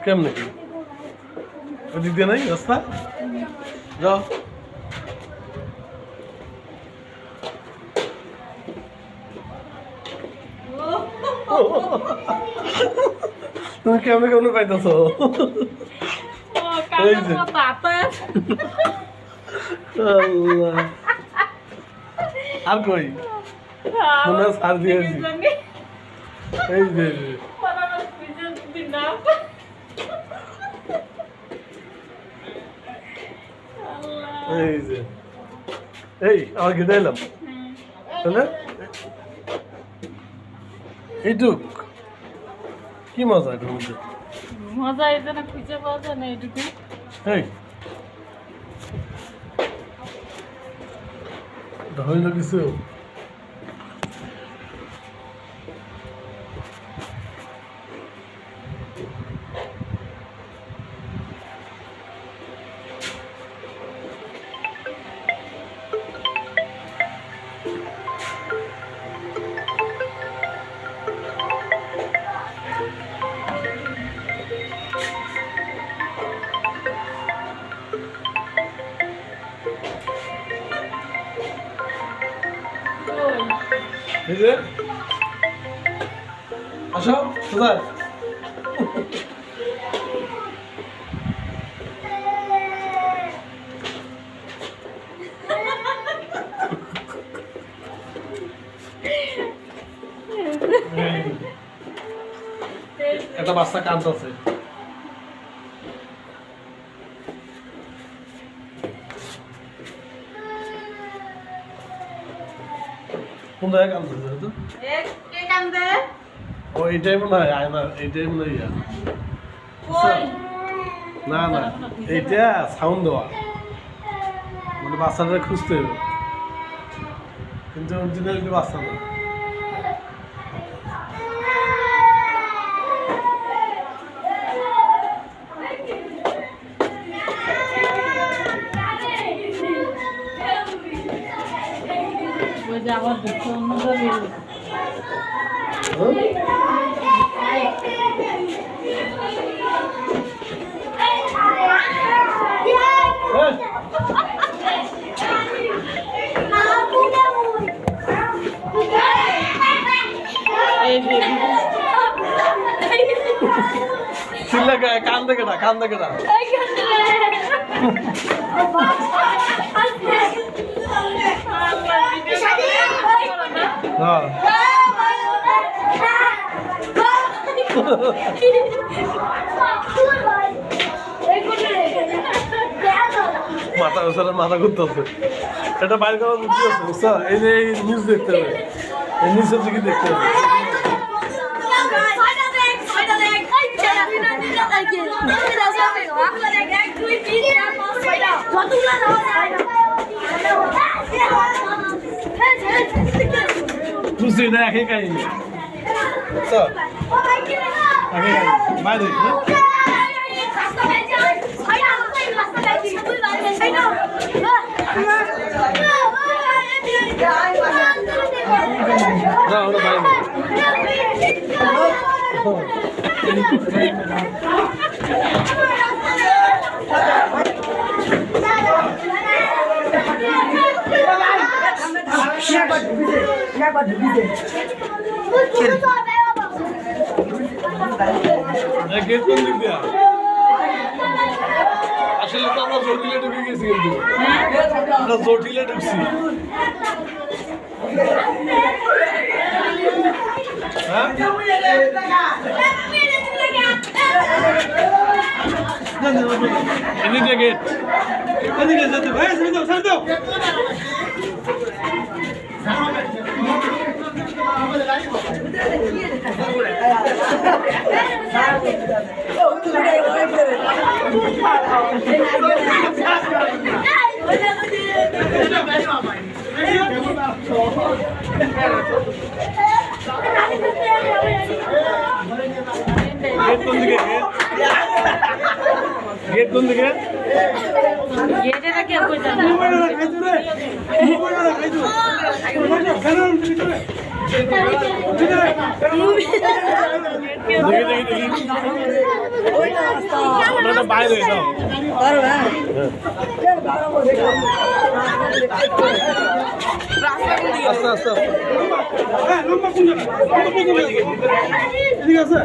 কেমনে কি ওদিক দিয়ে নাই রাস্তা যাও তুমি কেমনে কেমনে পাইতেছ আর কই মনে সার দিয়েছি এই যে এই যে এই আমার ঘেটে এলাম তাহলে এইটুক কি মজা এটার মধ্যে মজা এটা না খুঁজে পাওয়া যায় না এইটুকু এই এটা হইল কিছু এই যে আসো কোথায় একটা বাচ্চা কাঁদতেছে কোন জায়গায় কাঁদতেছে তো কে কান্দে ও এইটাই মনে হয় আয়না এইটাই মনে হয় ইয়া কই না না এইটা সাউন্ড দেওয়া মানে বাচ্চাটা খুঁজতে হবে কিন্তু অরিজিনালিটি বাচ্চা না ওই যে আবার দেখো অন্যদের চিল্লা কান্দে কেটা কান্দে কেটা হ্যাঁ মাথা ওসারে মাথা ঘুরতে হবে এটা বাইরে করার বুদ্ধি আছে বুঝছো এই যে এই নিউজ দেখতে হবে এই নিউজের দিকে দেখতে হবে বুঝছি এটা একই কাহিনী বুঝছো একই কাহিনী বাইরে না ওটা বাইরে গেট কোন দিক দিয়া আসলে তো আমরা জটিলে ঢুকে গেছি কিন্তু আমরা জটিলে ঢুকছি হ্যাঁ এদিকে গেট এদিকে যেতে ভাই ছেড়ে দাও गेट कोन दिखे गेट है ना क्या कोई जाना मोबाइल रखाई दो रे मोबाइल रखाई दो আপনারা বাইরে যাও আস্তে আস্তে ঠিক আছে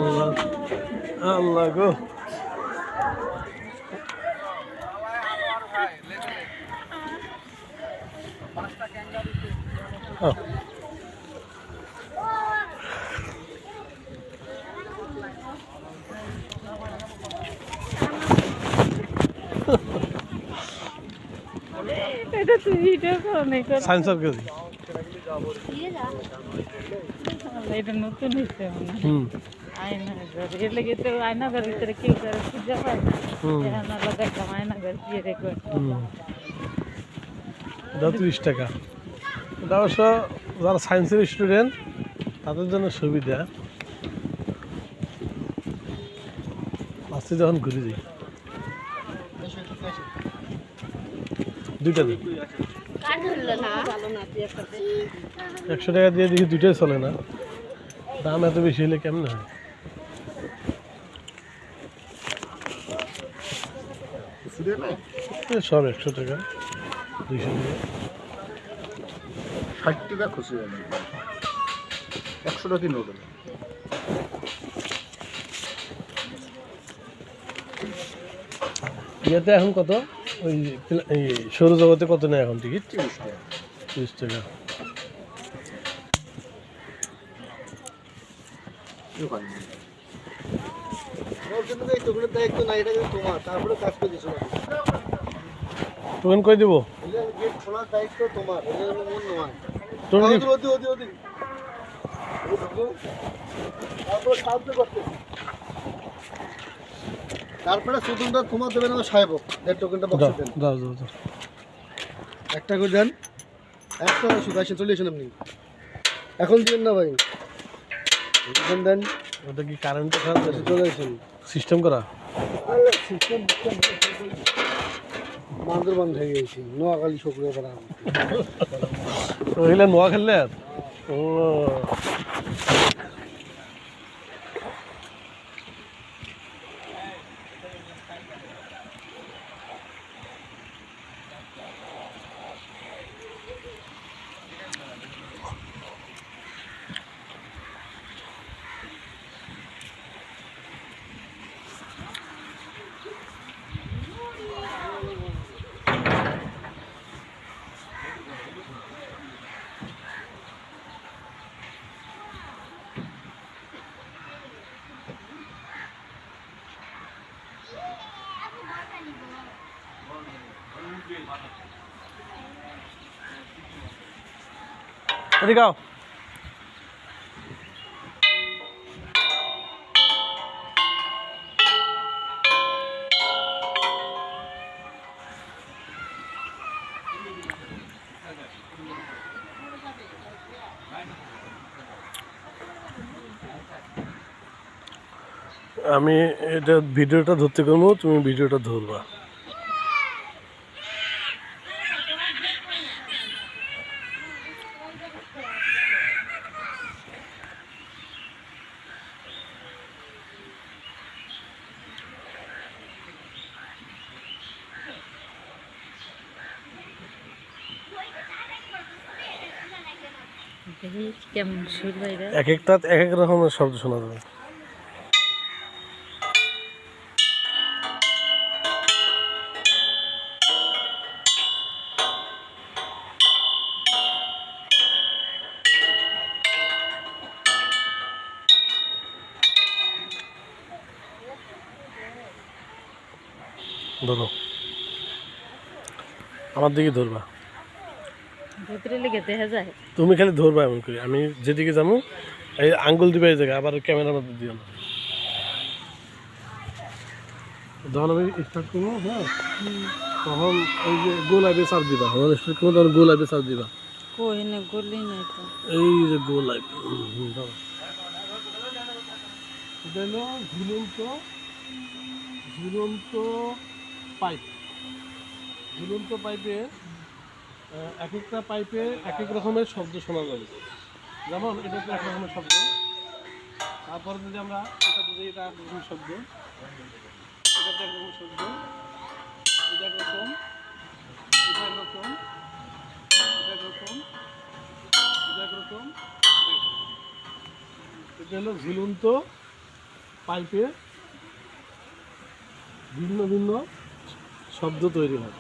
আল্লাহ আল্লাহ গো এটা তুই ভিডিও করো না সায়েন্সের কাজ এটা নতুন হয়েছে আয়নাঘর এর লেগে তো আয়নাঘর ভিতরে কেউ করে পূজা পায় না দেখলাম আয়নাঘর দিয়ে রেকর্ড এটা 30 টাকা এটা অবশ্য যারা সায়েন্সের স্টুডেন্ট তাদের জন্য সুবিধা আসতে যখন ঘুরে যাই দুইটা দিন 100 টাকা দিয়ে দেখি দুইটাই চলে না দাম এত বেশি হলে কেমন হয় সব 100 টাকা 200 টাকা 60 টাকা খুশি হলো 100 টাকা নোট ইয়েতে এখন কত ওই সৌরজগতে কত নেয় এখন টিকিট 30 টাকা টোকেন কই দিব তারপরে সুতন্ত্র তোমার দেবেন আমার সাহেব টোকেনটা বক্সে দেন দাও দাও দাও একটা করে দেন একটা শুধু আসেন চলে আসেন আপনি এখন দিন না ভাই দেন ওটা কি কারেন্ট খারাপ চলে আসেন সিস্টেম করা বান্দর বান্ধ হয়ে গেছি নোয়াখালী শুক্রবার পাড়া ওইগুলা নোয়া খেললে ও এদিকে আও আমি এটা ভিডিওটা ধরতে করবো তুমি ভিডিওটা ধরবা কেমন সুর বাইরে এক একটা এক এক রকমের শব্দ শোনা যাবে ধরো আমার দিকে ধরবা ভিতরে লেগে দেখা যায় তুমি খালি ধরবা এমন করে আমি যেদিকে যাবো এই আঙ্গুল দিবে এই জায়গায় আবার ক্যামেরার মধ্যে দিও না যখন আমি স্টার্ট করবো, হ্যাঁ, তখন ওই যে গোলাপে চাপ দিবা, যখন স্টার্ট করবো তখন গোলাপে চাপ দিবা। কই না গলি নাই তো। এই যে গোলাপ, এটা হলো ঝুলন্ত পাইপ। ঝুলন্ত পাইপে এক একটা পাইপে এক এক রকমের শব্দ শোনা যাবে। যেমন এটা তো এক রকমের শব্দ, তারপরে যদি আমরা এটা যদি এটা এক রকমের শব্দ, এটা তো এক রকমের শব্দ, এটা একরকম, এটা একরকম, এটা একরকম, এটা একরকম। এটা হলো ঝুলন্ত পাইপে ভিন্ন ভিন্ন শব্দ তৈরি হয়।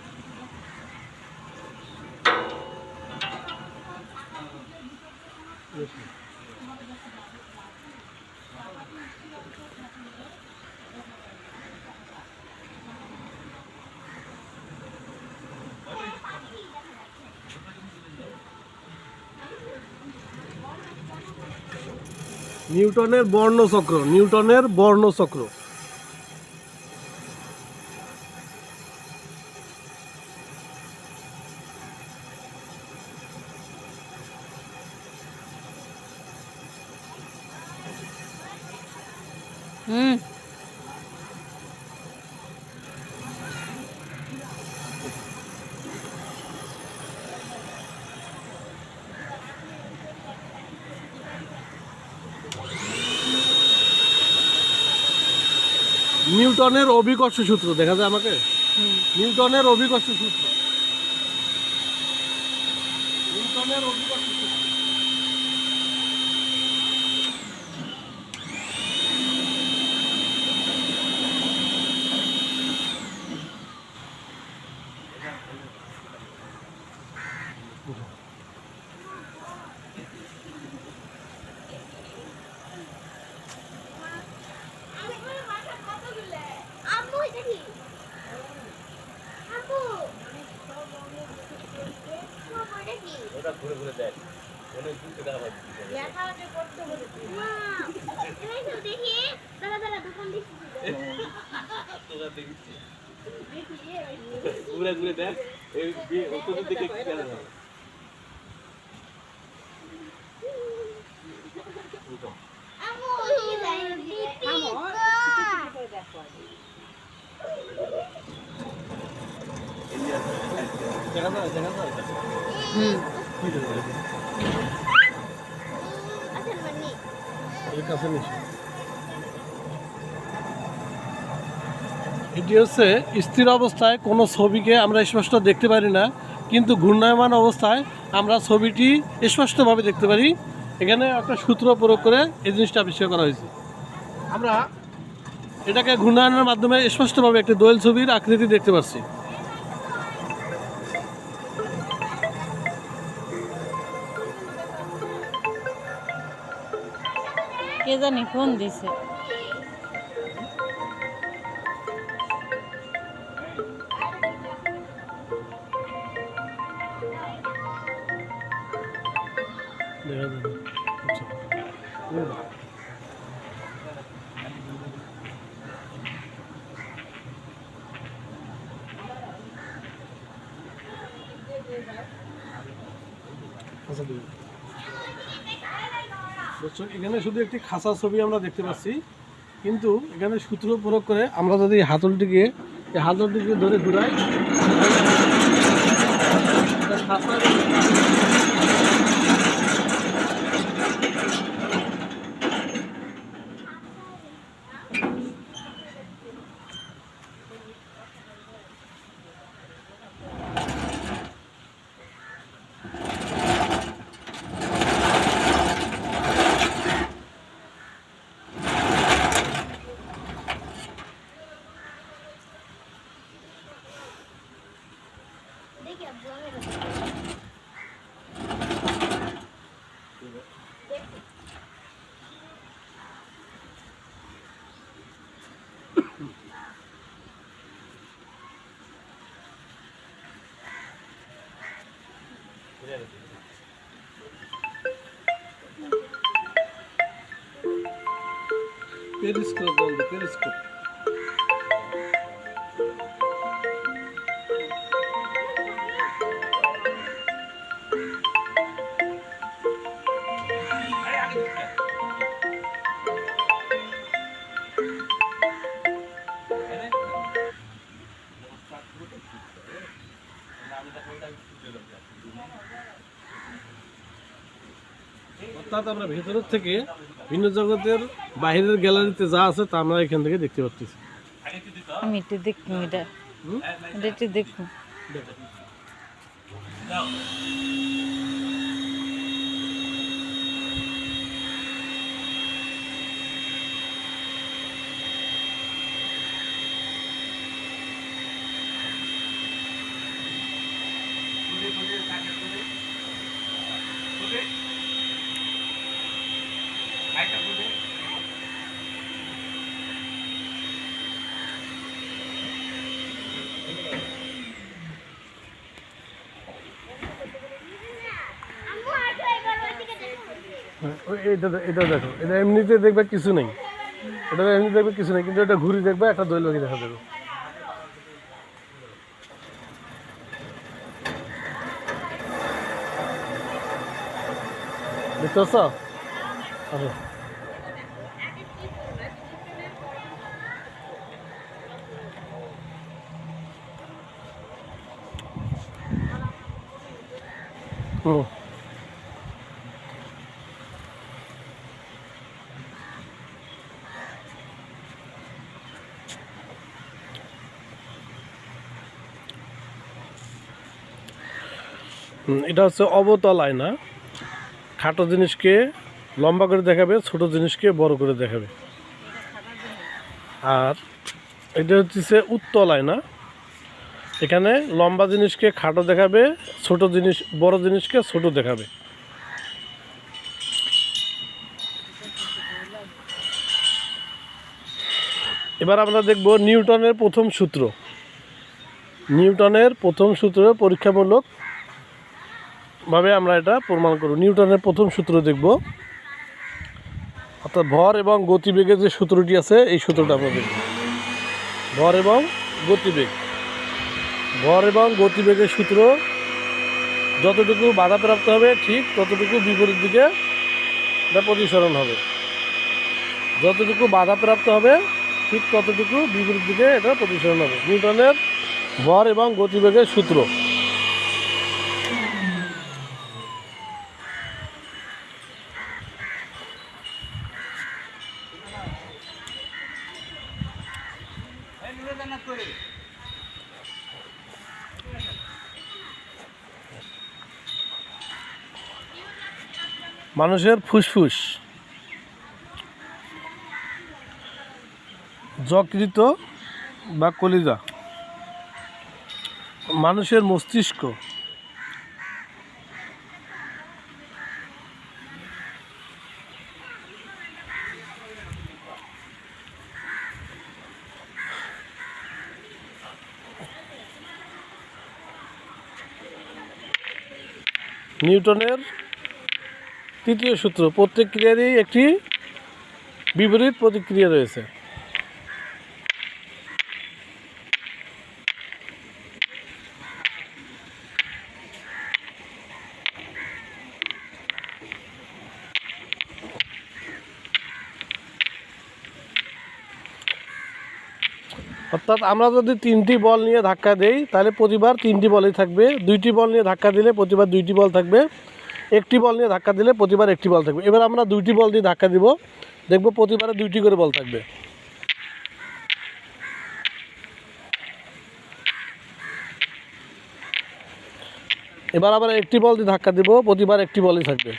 নিউটনের বর্ণচক্র, নিউটনের বর্ণচক্র। হুম। নিউটনের অভিকর্ষ সূত্র দেখা যায় আমাকে, নিউটনের অভিকর্ষ সূত্র, নিউটনের অভিকর্ষ সূত্র। হুম। এটি হচ্ছে স্থির অবস্থায় কোনো ছবিকে আমরা স্পষ্ট দেখতে পারি না, কিন্তু ঘূর্ণায়মান অবস্থায় আমরা ছবিটি স্পষ্টভাবে দেখতে পারি। এখানে একটা সূত্র প্রয়োগ করে এই জিনিসটা আবিষ্কার করা হয়েছে। আমরা এটাকে ঘূর্ণায়নের মাধ্যমে স্পষ্টভাবে একটি দোয়েল ছবির আকৃতি দেখতে পাচ্ছি। কে জানি ফোন দিছে। দেখা যাবে। আচ্ছা। দর্শক, এখানে শুধু একটি খাঁচা ছবি আমরা দেখতে পাচ্ছি, কিন্তু এখানে সূত্র প্রয়োগ করে আমরা যদি হাতলটিকে ধরে ঘুরাই, খাঁচা পেরিস্কোপ বলতে, পেরিস্কোপ। অর্থাৎ আমরা ভেতরের থেকে ভিন্ন জগতের বাইরের গ্যালারিতে যা আছে তা আমরা এখান থেকে দেখতে পাচ্ছি। আমি একটু দেখবো এটা একটু দেখবো। এটা দেখো, এটা এমনিতে দেখবে কিছু নেই, এটা এমনি দেখবে কিছু নেই, কিন্তু এটা ঘুরি দেখবে একটা দোয়েল পাখি দেখা যাবে। দেখতে পাচ্ছ? আচ্ছা, হুম, এটা হচ্ছে অবতল আয়না। খাটো জিনিসকে লম্বা করে দেখাবে, ছোট জিনিসকে বড় করে দেখাবে। আর এটা হচ্ছে উত্তল আয়না। এখানে লম্বা জিনিসকে খাটো দেখাবে, ছোট জিনিস বড় জিনিসকে ছোট দেখাবে। এবার আমরা দেখব নিউটনের প্রথম সূত্র। নিউটনের প্রথম সূত্র পরীক্ষামূলক ভাবে আমরা এটা প্রমাণ করব। নিউটনের প্রথম সূত্র দেখব, অর্থাৎ ভর এবং গতিবেগের যে সূত্রটি আছে এই সূত্রটা আমরা দেখব। ভর এবং গতিবেগ, ভর এবং গতিবেগের সূত্র যতটুকু বাধাপ্রাপ্ত হবে ঠিক ততটুকু বিপরীত দিকে এটা প্রতিসরণ হবে। যতটুকু বাধাপ্রাপ্ত হবে ঠিক ততটুকু বিপরীত দিকে এটা প্রতিসরণ হবে। নিউটনের ভর এবং গতিবেগের সূত্র। মানুষের ফুসফুস, যকৃত বা কলিজা, মানুষের মস্তিষ্ক, নিউটনের তৃতীয় সূত্র, প্রত্যেক ক্রিয়ারই একটি বিপরীত প্রতিক্রিয়া রয়েছে। অর্থাৎ আমরা যদি তিনটি বল নিয়ে ধাক্কা দেই তাহলে প্রতিবার তিনটি বলই থাকবে, দুইটি বল নিয়ে ধাক্কা দিলে প্রতিবার দুইটি বল থাকবে, একটি বল নিয়ে ধাক্কা দিলে প্রতিবার একটি বল থাকবে। এবার আমরা দুইটি বল দিয়ে ধাক্কা দিব, দেখব প্রতিবারে দুইটি করে বল থাকবে। এবার আবার একটি বল দিয়ে ধাক্কা দিব, প্রতিবার একটি বলই থাকবে।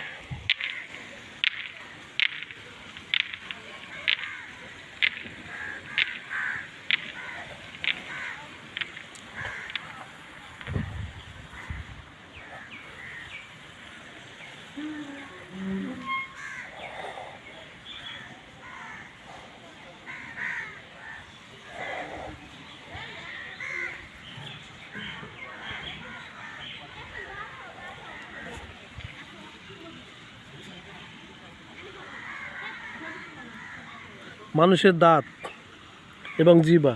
মানুষের দাঁত এবং জিহ্বা,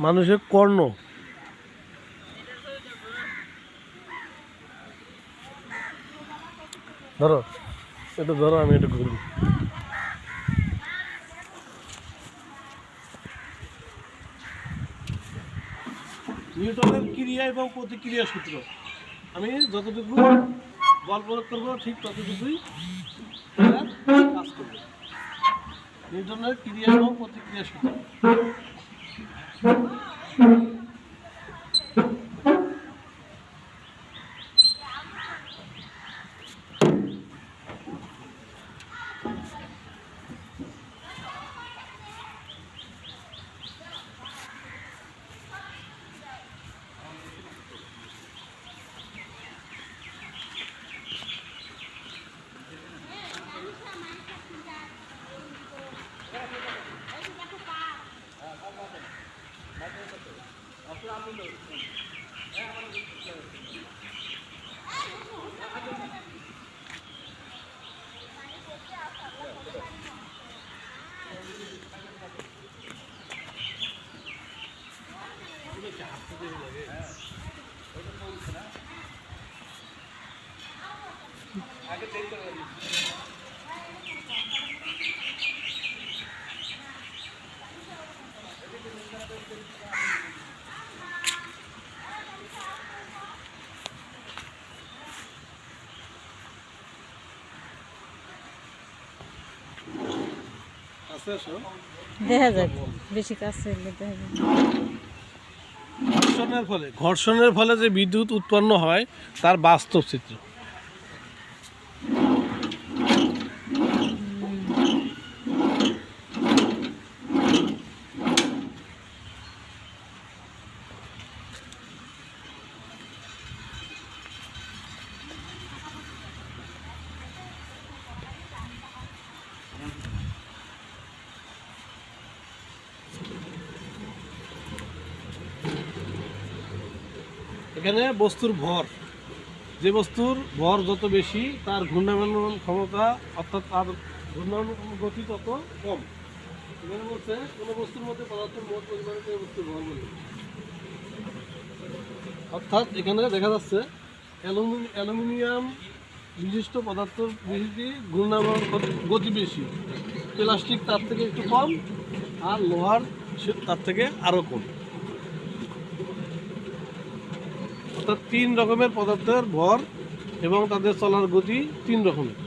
মানুষের কর্ণ, ধরো এটা ধরো, আমি এটা ঘুরি। নিউটনের ক্রিয়া এবং প্রতিক্রিয়া সূত্র আমি যতটুকু বল প্রয়োগ করবো ঠিক ততটুকুই এরা কাজ করবে। নিউটনের ক্রিয়া এবং প্রতিক্রিয়া সূত্র। আছে সব দেখা যাবে বেশি কাছে দেখা যাবে। ঘর্ষণের ফলে যে বিদ্যুৎ উৎপন্ন হয় তার বাস্তব চিত্র। এখানে বস্তুর ভর, যে বস্তুর ভর যত বেশি তার ঘূর্ণায়মান ক্ষমতা অর্থাৎ তার ঘূর্ণায়মান গতি তত কম। এখানে বলছে কোনো বস্তুর মধ্যে পদার্থের মোট পরিমাণকে বস্তুর ভর বলে। অর্থাৎ এখানে দেখা যাচ্ছে অ্যালুমিনিয়াম বিশিষ্ট পদার্থের বেশি ঘূর্ণায়মান গতি বেশি, প্লাস্টিক তার থেকে একটু কম, আর লোহার তার থেকে আরও কম। অর্থাৎ 3 রকমের পদার্থের ভর এবং তাদের চলার গতি 3 রকমের।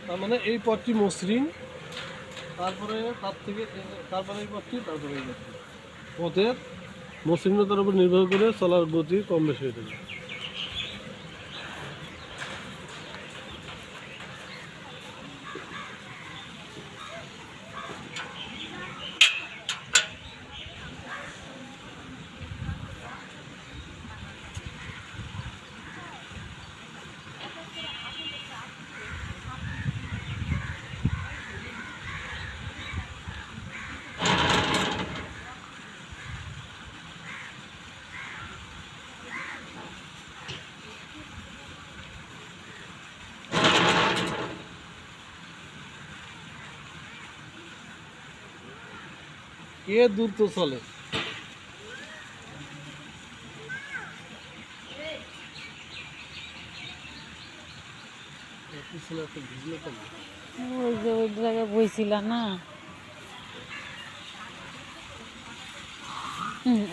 তার মানে এই পথটি মসৃণ, তারপরে তারপরে এই পথটি, তারপরে এই পথটি। পথের মসৃণতার উপর নির্ভর করে চলার গতি কম বেশি হয়ে থাকে। কে দ্রুত চলে? ওই যে ওই জায়গায় বইছিল না,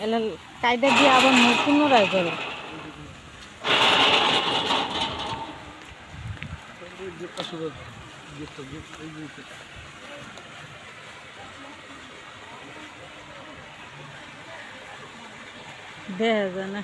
এলা কায়দা দিয়ে আবার পুনরায় করে। দেখা যায় না।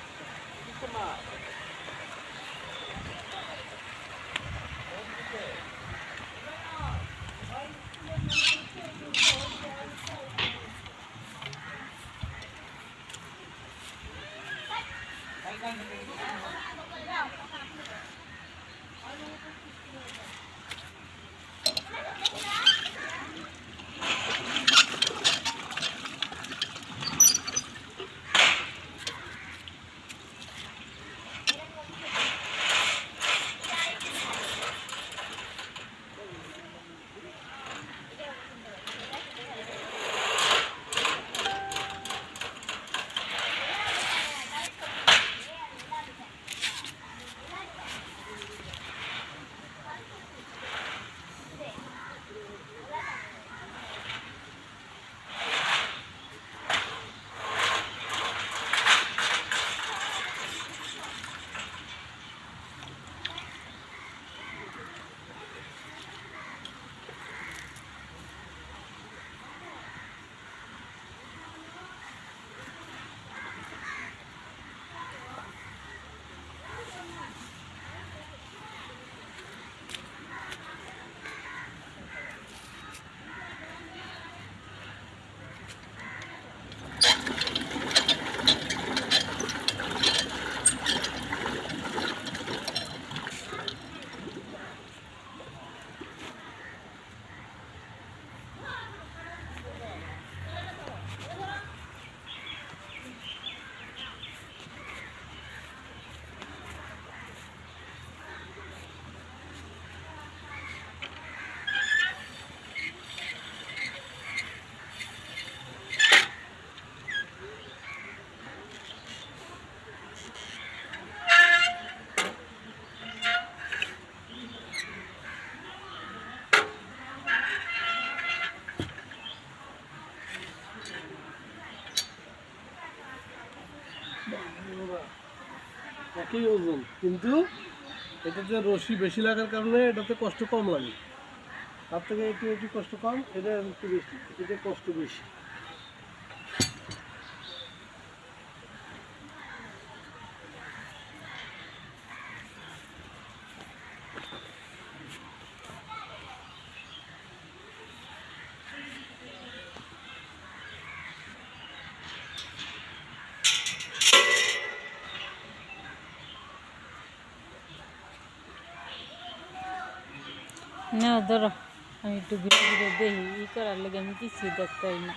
একই ওজন, কিন্তু এটাতে রশি বেশি লাগার কারণে এটাতে কষ্ট কম লাগে। তার থেকে একটু একটু কষ্ট কম, এটা একটু বেশি, এটা কষ্ট বেশি। না ধরো, আমি একটু ঘুরে ঘুরে দেখি, ই করার লেগে আমি কিছুই দেখতে পাই না।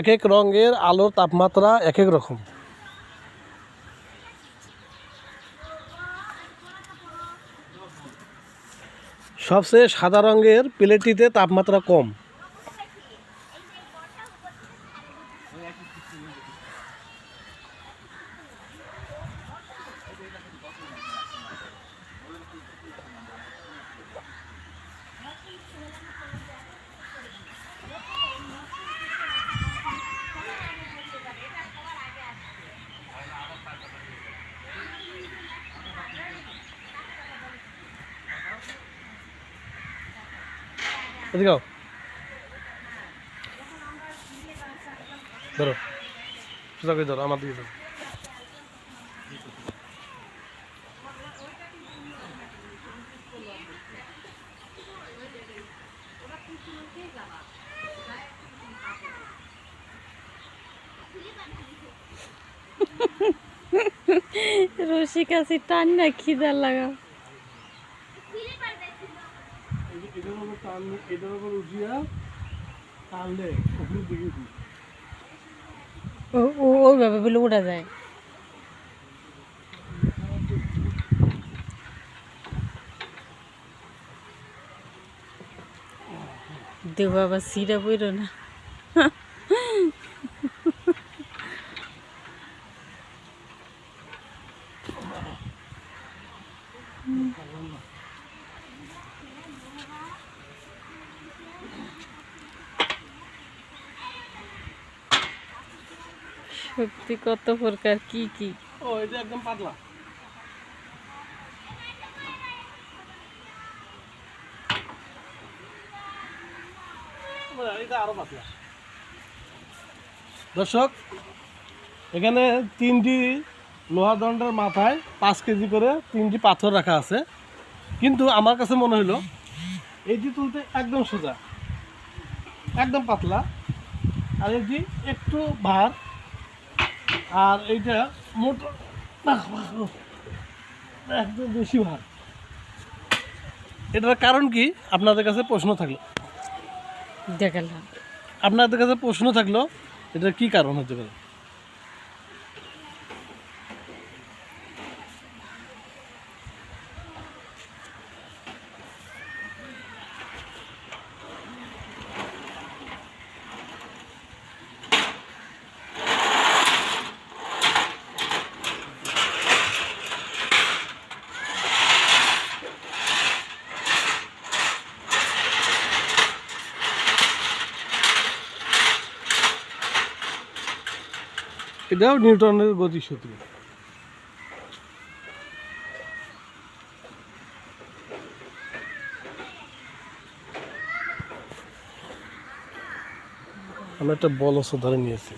এক এক রঙের আলোর তাপমাত্রা এক এক রকম। সবচেয়ে সাদা রঙের প্লেটটিতে তাপমাত্রা কম। এদিকে আও। ধরো, সোজা করে ধরো, আমার দিকে ধরো। রশি কাছে টান না, খিদার লাগা। এটার উপর টান, এটার উপর উঠিয়া টানলে উপরের দিকে উঠি। ওইভাবে বলে উঠা যায়। দেব আবার সিরা বইল না। শক্তি কত প্রকার, কি কি। ও, এটা একদম পাতলা। এটা আরো পাতলা। দর্শক, এখানে 3টি লোহা দণ্ডের মাথায় 5 কেজি করে 3টি পাথর রাখা আছে। কিন্তু আমার কাছে মনে হলো এইটি তুলতে একদম সোজা, একদম পাতলা, আর এটি একটু ভার, আর এইটা মোটা একদম বেশি ভার। এটার কারণ কি আপনাদের কাছে প্রশ্ন থাকলো, দেখালাম। আপনাদের কাছে প্রশ্ন থাকলো এটার কি কারণ হতে পারে? এটাও নিউটনের গতিসূত্র। আমরা একটা বলস ধরে নিয়েছি।